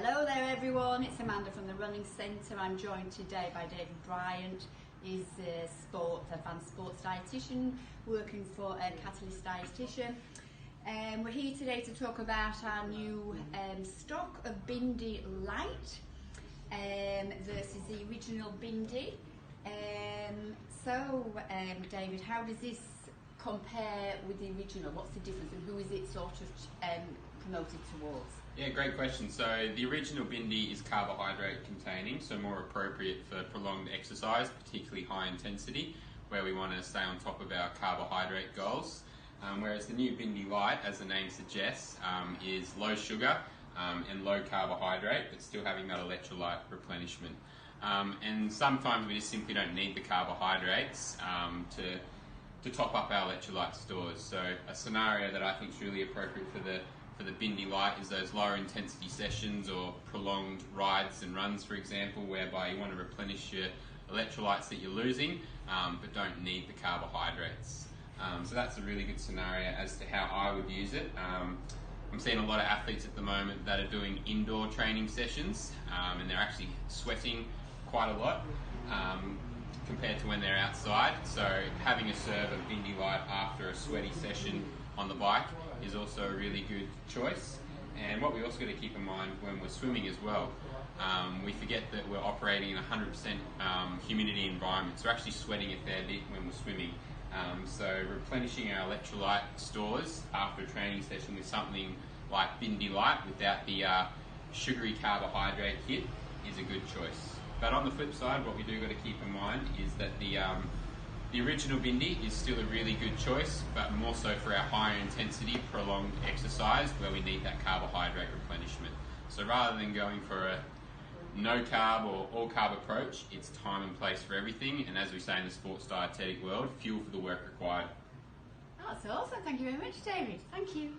Hello there everyone, it's Amanda from the Running Centre. I'm joined today by David Bryant. He's a advanced sports dietitian working for Accredited Dietitian. We're here today to talk about our new stock of BINDILYTE versus the original Bindi. David, how does this compare with the original? What's the difference and who is it sort of promoted towards? Yeah, great question. So the original Bindi is carbohydrate containing, so more appropriate for prolonged exercise, particularly high intensity, where we want to stay on top of our carbohydrate goals. Whereas the new BINDILYTE, as the name suggests, is low sugar and low carbohydrate, but still having that electrolyte replenishment. And sometimes we just simply don't need the carbohydrates to top up our electrolyte stores. So a scenario that I think is really appropriate for the BINDILYTE is those lower intensity sessions or prolonged rides and runs, for example, whereby you want to replenish your electrolytes that you're losing, but don't need the carbohydrates. So that's a really good scenario as to how I would use it. I'm seeing a lot of athletes at the moment that are doing indoor training sessions, and they're actually sweating quite a lot compared to when they're outside. So having a serve of BINDILYTE after a sweaty session on the bike is also a really good choice. And what we also got to keep in mind when we're swimming as well, we forget that we're operating in a 100% humidity environment, so we're actually sweating a fair bit when we're swimming. So replenishing our electrolyte stores after a training session with something like BINDILYTE without the sugary carbohydrate hit is a good choice. But on the flip side, what we do got to keep in mind is that the original Bindi is still a really good choice, but more so for our higher intensity prolonged exercise where we need that carbohydrate replenishment. So rather than going for a no carb or all carb approach, it's time and place for everything, and as we say in the sports dietetic world, fuel for the work required. That's awesome. Thank you very much, David. Thank you.